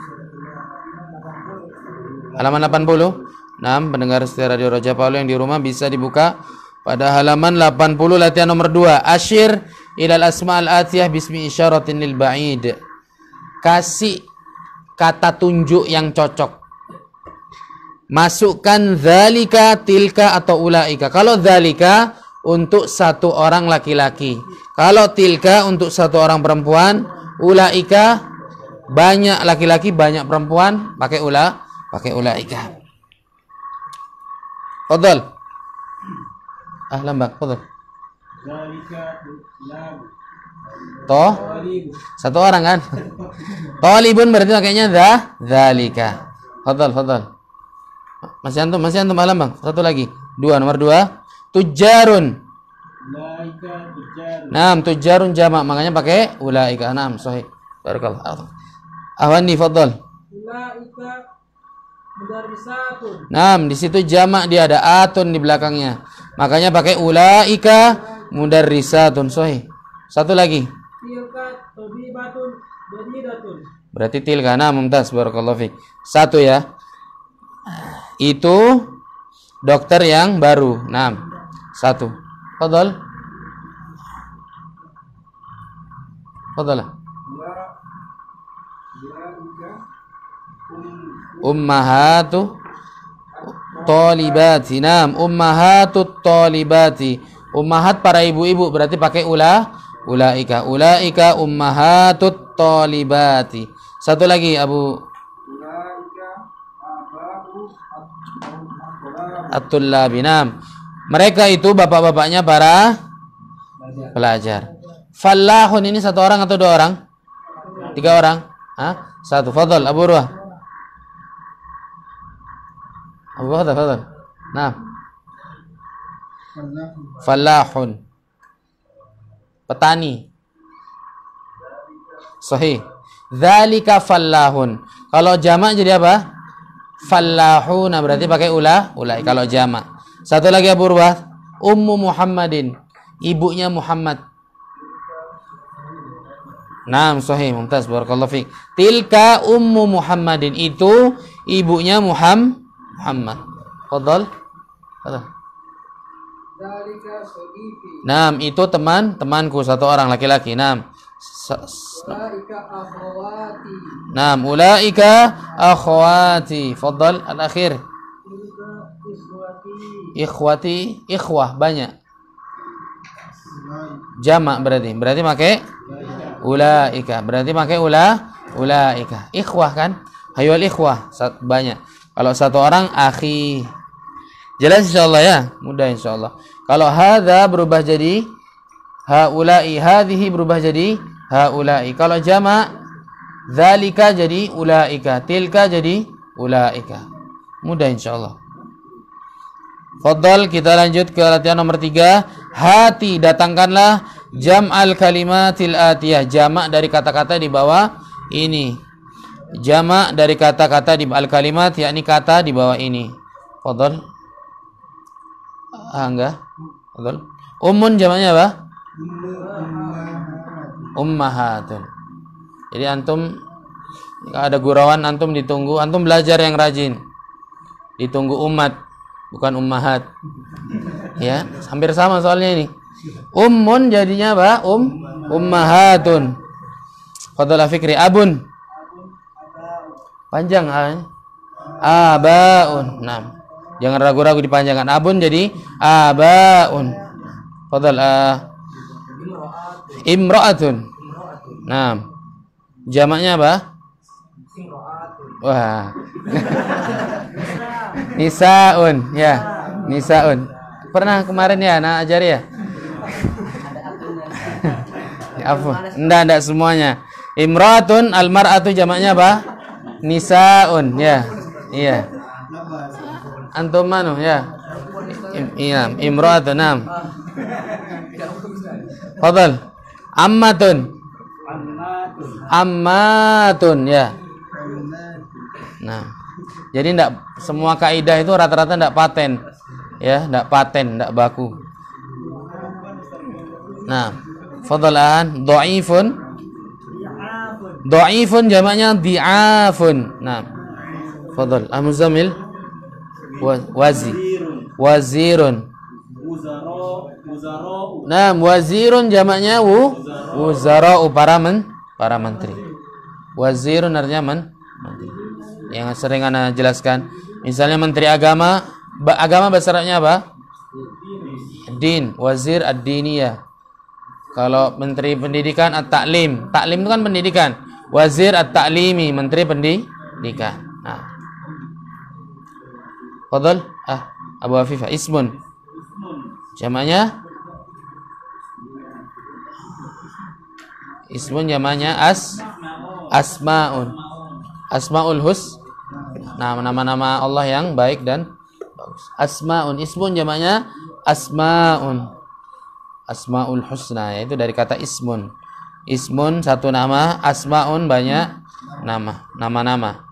80. Nah, pendengar setia Radio Raja Palu yang di rumah bisa dibuka pada halaman 80, latihan nomor 2. Asyir ilal asma'al atiyah bismi isyaratin lil ba'id. Kasih kata tunjuk yang cocok. Masukkan dzalika, tilka atau ulaika. Kalau dzalika untuk satu orang laki-laki, kalau tilka untuk satu orang perempuan, ulaika banyak laki-laki banyak perempuan, pakai ulaika. Fadhal. Lambak, fadhal. Toh satu orang kan? Talibun berarti pakainya dzalika. Fadhal. Masih antum lambang. Satu lagi. Nomor 2. Tujarun. Naam, tujarun jamak, makanya pakai ulaika. Naam, sahih. Barakallahu. Ahwani fadhal. Ulaika mudarrisatun. Naam, di situ jamak dia ada atun di belakangnya. Makanya pakai ulaika mudarrisatun. Sahih. Satu lagi. Tilka tabibatun jadidatun. Berarti tilka. Nah, mumtaz, barakallahu fik. Satu ya. Itu dokter yang baru. Nah, satu. Fadhal. Fadhal. Ummahatu talibati. Naam, ummahatut talibati. Ummahat para ibu-ibu berarti pakai ulaika. Ulaika ummahatut talibati. Satu lagi Abu At-tullabi. Naam. Mereka itu bapak-bapaknya para pelajar. Fallahun ini satu orang atau dua orang? Tiga orang? Hah? Satu. Fadhal Abu Urwah. Abu Urwah, fadhal. Nah. Fallahun. Petani. Sahih. Dzalika fallahun. Kalau jamak jadi apa? Fallahuna, berarti pakai ulai kalau jamak. Satu lagi Abu Urwah. Ummu Muhammadin. Ibunya Muhammad. Naam, sahih, mumtaz, barakallahu fiik. Tilka ummu Muhammadin, itu ibunya Muhammad. Fadhal. Fadhal. Dzalika sadiqi. Naam, itu temanku, satu orang laki-laki. Naam. Ulaika akhawati. Naam, ulaika akhwati. Fadhal al-akhir. Tilka ikhwati. Ikhwati, ikhwah banyak. Jamak berarti pakai ulaika. Berarti pakai ulaika. Ikhwah kan? Hayul ikhwah banyak. Kalau satu orang akhi. Jelas insyaallah ya? Mudah insyaallah. Kalau hadza berubah jadi haula'i, hadhihi berubah jadi haula'i. Kalau jamak dzalika jadi ulaika, tilka jadi ulaika. Mudah insyaallah. Fadhal, kita lanjut ke latihan nomor 3. Hati, datangkanlah jam'al kalimatil atiyah, jamak dari kata-kata di bawah ini. Jamak dari kata-kata di al-kalimat, yakni kata di bawah ini. Fadhal. Enggak. Fadhal. Ummun jamaknya apa? Ummahatun. Jadi antum ada gurauan, antum ditunggu, antum belajar yang rajin. Ditunggu umat, bukan ummahat. Ya, hampir sama soalnya ini. Ummun jadinya apa? Ummahatun. Fadhal Fikri. Abun. Panjang abaun. Nah, jangan ragu-ragu dipanjangkan. Abun jadi abaun. Fadhal imra'atun. Nah, jamaknya apa? Wah. Nisaun, ya. Nisaun. Pernah kemarin ya anak ajari ya? Apa? Enggak semuanya. Imra'atun, almar'atu jamaknya apa? Nisaun, ya. Iya. Antum manu, ya. Iya, imra'atun, nam. Fadhal. Ammatun. Ammatun, ya. Nah, jadi enggak semua kaidah itu rata-rata enggak paten. Ya, enggak paten, enggak baku. Nah, fadhalan dhaifun. Dhaifun jamaknya dhi'afun. Nah, fadhal Al-Muzammil. Wazirun. Nah, wazirun jamaknya wuzara'u, para menteri. Wazirun artinya menteri. Yang sering ana jelaskan, misalnya menteri agama bahasa Arabnya apa? Din, wazir ad-diniyah. Kalau menteri pendidikan at-ta'lim. Ta'lim itu kan pendidikan. Wazir at-ta'limi, menteri pendidikan. Nah. Fadhal, Abu Afifah, ismun. Jamaknya ismun, jamaknya asmaun. Asmaul Husna, nama-nama Allah yang baik dan bagus. Asmaun, ismun jamaknya asmaun. Asmaul Husna, yaitu dari kata ismun. Ismun satu nama, asmaun banyak nama, nama-nama.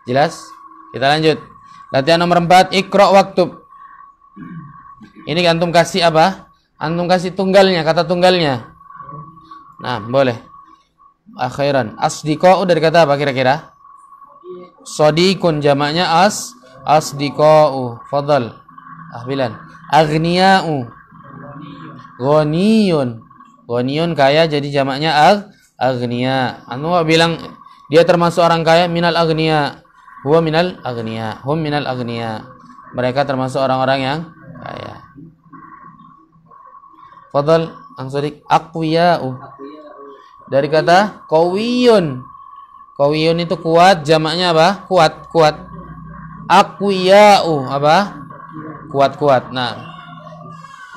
Jelas? Kita lanjut. Latihan nomor 4, Iqra waktub. Ini antum kasih apa? Antum kasih tunggalnya, kata tunggalnya. Nah, boleh. Akhiran. Asdiqa'u dari kata apa kira-kira? Sodikun jamaknya asdiqa'u. Fadal. Ahbilan. Aghniya'u. Ghaniyun. Ghaniyun kaya jadi jamaknya aghniya. Antum bilang dia termasuk orang kaya, minal aghniya. Huwa minal aghniya. Hum minal aghniya. Mereka termasuk orang-orang yang kaya. Fadal, Ang Sodik. Aqwiya'u. Dari kata qawiyun. Qawiyun itu kuat, jamaknya apa? Kuat. Aqwiya'u apa? Kuat. Nah,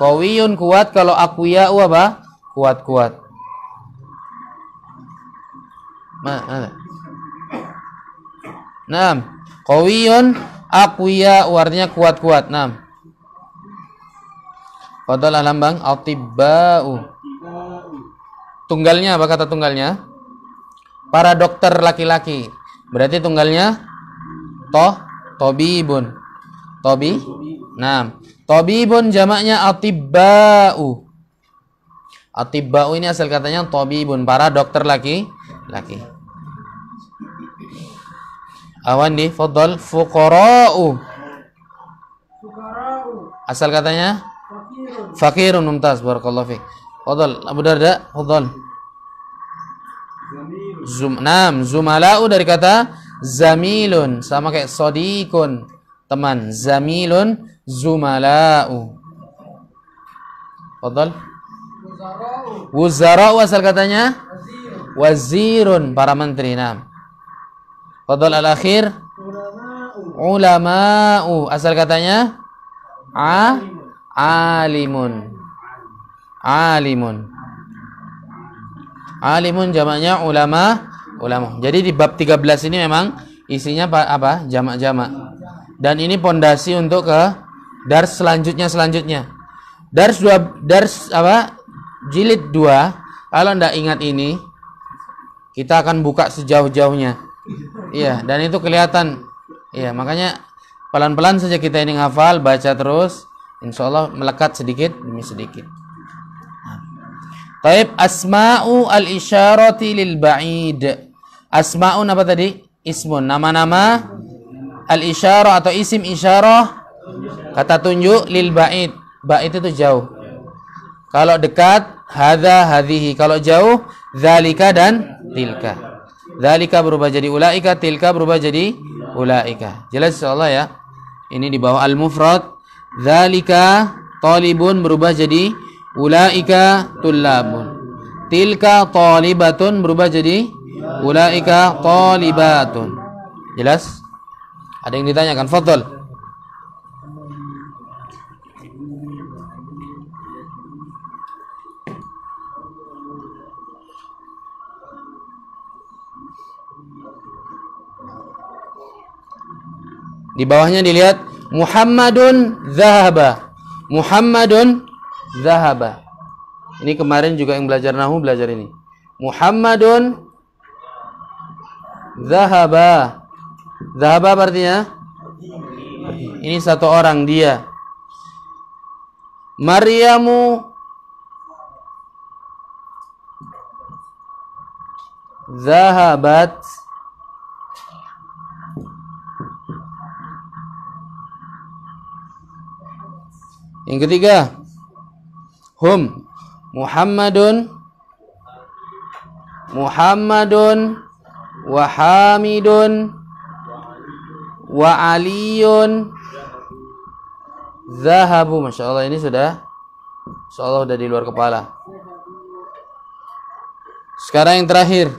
qawiyun kuat, kalau aqwiya'u apa? Kuat. Mana? Nah, qawiyun aqwiya'u artinya kuat. Nah. Fadal alambang atibba'u. Tunggalnya apa kata tunggalnya? Para dokter laki-laki. Berarti tunggalnya tobibun. Nah, tobibun jamaknya atibba'u. Atibba'u ini asal katanya tobibun, para dokter laki-laki. Awan di fadal fuqara'u. Asal katanya fakirun. Mumtaz, barakallahu fiik. Fadal Abu Darda, fadal. Zumala'u dari kata zamilun, sama kayak sodikun, teman. Zamilun, zumala'u. Fadal. Wuzara'u asal katanya wazirun, para menteri. Nah. Fadal al-akhir. Ulama'u asal katanya Alimun jamaknya ulama. Jadi di bab 13 ini memang isinya apa? Jamak-jamak. Dan ini pondasi untuk ke dars selanjutnya. Dars apa? Jilid 2. Kalau ndak ingat ini, kita akan buka sejauh-jauhnya. Iya, dan itu kelihatan. Iya, makanya pelan-pelan saja kita ini ngafal, baca terus. Insyaallah melekat sedikit demi sedikit. Taib, asma'u al-isyarati lil ba'id. Asma'un apa tadi? Ismun, nama-nama. Al-isyarah atau isim isyarah, kata tunjuk, lil ba'id. Ba'id itu jauh. Kalau dekat, hadza, hadhihi. Kalau jauh, dzalika dan tilka. Dzalika berubah jadi ulaika, tilka berubah jadi ulaika. Jelas insyaallah ya. Ini di bawah al-mufrad. Dzalika talibun berubah jadi ulaika tullabun. Tilka talibatun berubah jadi ulaika talibatun. Jelas? Ada yang ditanyakan? Fadhal. Di bawahnya dilihat Muhammadun zahaba. Muhammadun zahaba. Ini kemarin juga yang belajar nahu belajar ini. Muhammadun zahaba. Zahaba artinya ini satu orang, dia. Maryamu zahabat. Yang ketiga, hum. Muhammadun wa Hamidun wa Aliyun zahabu. Masya Allah, ini sudah insyaallah sudah di luar kepala. Sekarang yang terakhir,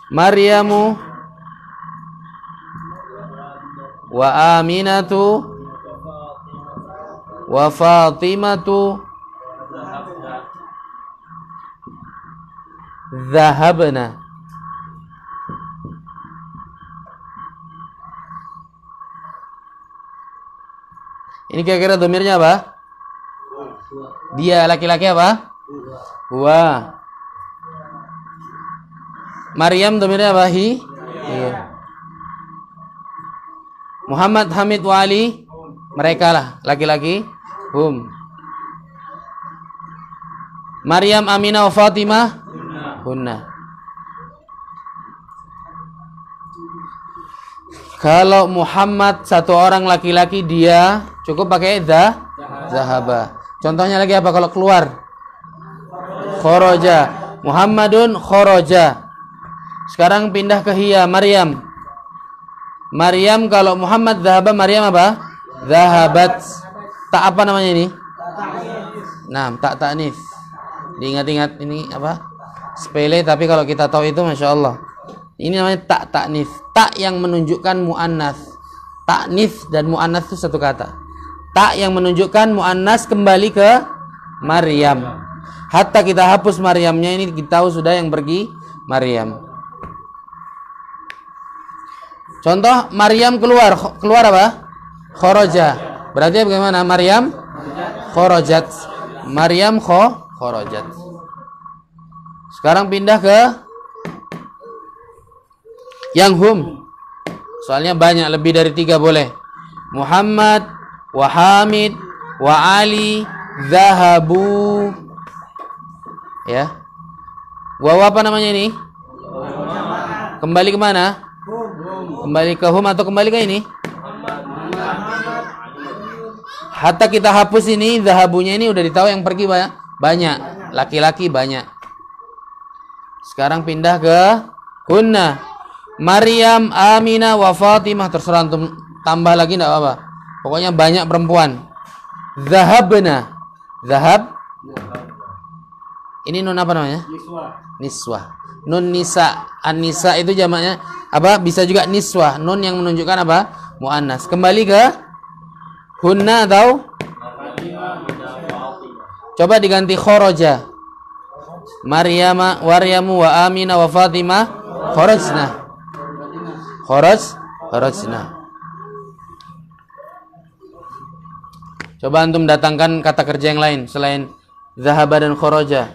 Maryamu wa Aminatu wa Fatimatu zahabna. Ini kira-kira domirnya apa? Dia laki-laki apa? Huwa. Maryam dhamirnya apa? Hi. Iya. Muhammad, Hamid, wa Ali, mereka lah laki-laki. Hum. Maryam, Aminah, wa Fatimah, hunna. Kalau Muhammad satu orang laki-laki, dia cukup pakai zahaba. Contohnya lagi apa kalau keluar? Khoroja. Muhammadun khoroja. Sekarang pindah ke hiya, Maryam. Maryam kalau Muhammad zahaba, Maryam apa? Zahabat. Tak apa namanya ini? Nah, tak ta'nits. Diingat-ingat ini apa? Sepele tapi kalau kita tahu itu Masya Allah. Ini namanya tak ta'nits. Tak yang menunjukkan mu'annas. Ta'nits dan mu'annas itu satu kata. Tak yang menunjukkan mu'annas kembali ke Maryam. Hatta kita hapus Maryamnya ini kita tahu sudah yang pergi Maryam. Contoh Maryam keluar apa? Khoroja. Berarti bagaimana? Maryam khorojat. Maryam khorojat. Sekarang pindah ke yang hum. Soalnya banyak, lebih dari 3 boleh. Muhammad, wa Hamid, wa Ali, zahabu. Ya. Wa apa namanya ini? Kembali ke mana? Kembali ke hum atau kembali ke ini? Hatta kita hapus ini, zahabunya ini udah ditahu yang pergi banyak. Laki-laki banyak. Sekarang pindah ke hunna. Maryam, Aminah, wa Fatimah. Terserah antum tambah lagi enggak apa-apa. Pokoknya banyak perempuan. Zahabna. Zahab. Ini nun apa namanya? Niswah. Nun nisa. An-nisa itu jamaknya apa? Bisa juga niswah. Nun yang menunjukkan apa? Muannas. Kembali ke hunna atau coba diganti khoroja. Maryama, Waryamu, wa Aminah, wa Fatimah kharajna. Kharajna. Coba antum datangkan kata kerja yang lain selain zahaba dan khoroja.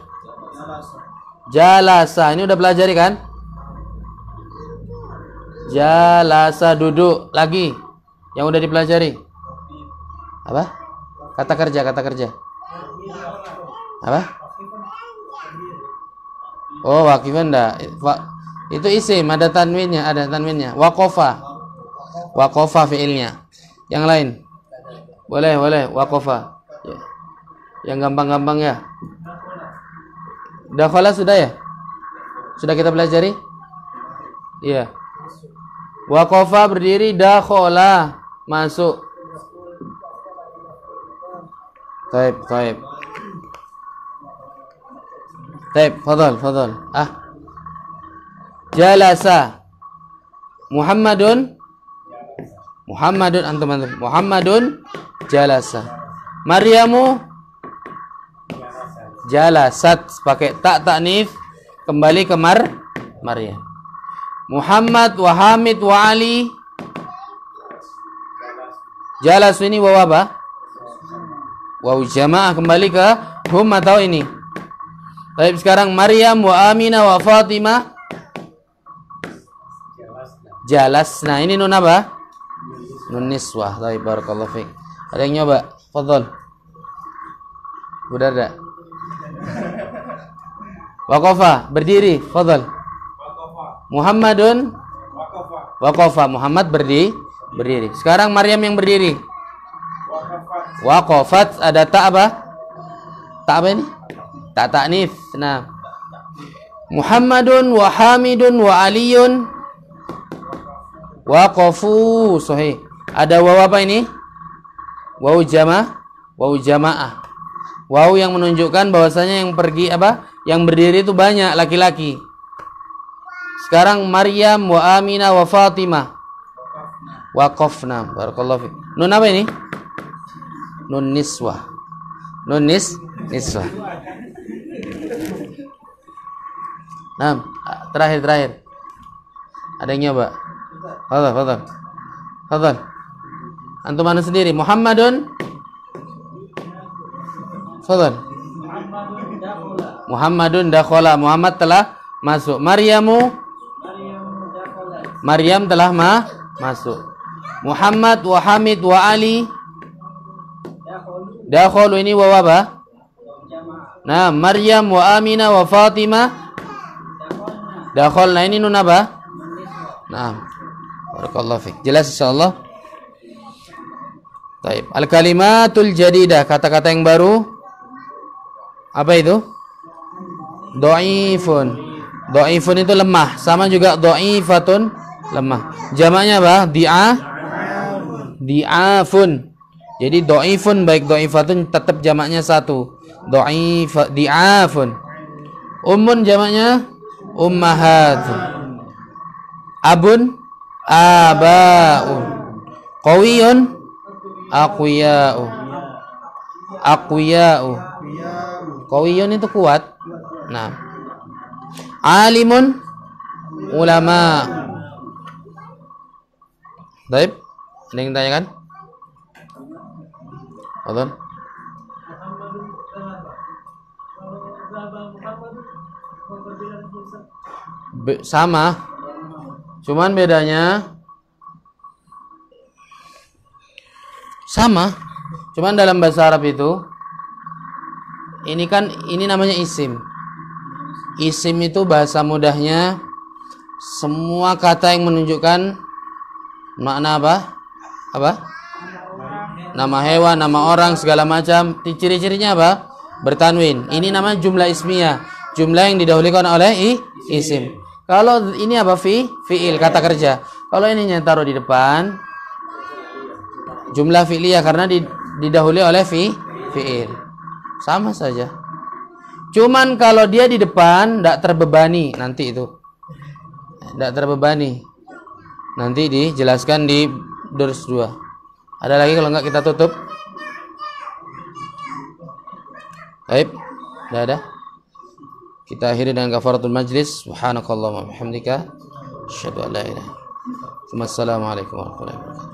Jalasa, ini udah pelajari kan? Jalasa, duduk. Lagi yang udah dipelajari apa? Kata kerja. Apa? Oh, waqifan enggak. Itu isim, ada tanwinnya. Waqafa fiilnya. Yang lain? Boleh, waqafa. Ya. Yang gampang-gampang ya. Dakhala sudah ya? Sudah kita pelajari? Iya. Waqafa berdiri, dakhala masuk. Taib. Fadal. Jalasa. Muhammadun antum. Muhammadun jalasa. Maryamu jalasat, pakai tak ta'nits, kembali ke Maryam. Muhammad, wa Hamid, wa Ali. Jalas ini waw apa? Waw jamaah, kembali ke hum atau ini. Baik, sekarang Maryam, wa Aminah, wa Fatimah jalasna. Ini nun apa? Nun niswah. Baik, barakallahu fiik. Ada yang nyoba? Fadhal. Udah ada. Waqafa, berdiri. Fadhal. Muhammadun waqafa. Muhammad berdiri. Sekarang Maryam yang berdiri. Waqafat, ada tak apa? Tak apa ini? Tak ta'nits. Nah. Muhammadun wa Hamidun wa Aliyun waqafu. Sahih. Ada waw apa ini? Waw jamaah. Waw yang menunjukkan bahwasanya yang pergi apa? Yang berdiri itu banyak laki-laki. Sekarang Maryam, wa Aminah, wa Fatimah waqafna. Barakallahu fiik. Nun apa ini? Nun niswah. Niswah. Nah, terakhir. Ada yang nyoba? Fadhal. Antum mana sendiri? Muhammadun Fadhal. Muhammadun dakhala. Muhammadun dakhala. Muhammad telah masuk. Maryamu. Maryamu dakhala. Maryam telah masuk. Muhammad wa Hamid wa Ali. Dakhalu Dakhalu ini waw apa? jamaah. Nah, Maryam wa Aminah wa Fatimah. Dakhalna Dakhalna ini nun apa? niswa. Nah. Barakallahu fiik. Jelas insyaallah. Baik. Al-kalimatul jadidah, kata-kata yang baru. Apa itu? Dhaifun. Dhaifun itu lemah, sama juga dhaifatun, lemah. Jamaknya apa? Di'afun. Jadi dhaifun baik dhaifatun tetap jamaknya satu. Di'afun. Ummun jamaknya ummahatun. Abun abaun. Qawiyun aqwiya'u. Qawiyun itu kuat. Nah. Alimun ulama. Baik. Ada yang tanyakan? Fadhal. Muhammadun dakhala. Kalau zahaba Muhammadun perbedaan Ustaz. Sama. Cuman bedanya sama. Cuman dalam bahasa Arab itu ini namanya isim. Isim itu bahasa mudahnya semua kata yang menunjukkan makna apa? Apa? Nama hewan, nama orang, segala macam. Ciri-cirinya apa? Bertanwin. Ini namanya jumlah ismiyah. Jumlah yang didahulukan oleh isim. Kalau ini apa? Fi'il, kata kerja. Kalau ininya taruh di depan, jumlah fi'liyah karena didahului oleh fi'il. Sama saja. Cuman kalau dia di depan tidak terbebani nanti itu. Tidak terbebani. Nanti dijelaskan di durs 2. Ada lagi kalau enggak kita tutup. Baik. Sudah ada. Kita akhiri dengan kafaratul majlis. Subhanakallahumma wa bihamdika asyhadu an la ilaha illa anta. Assalamualaikum warahmatullahi wabarakatuh.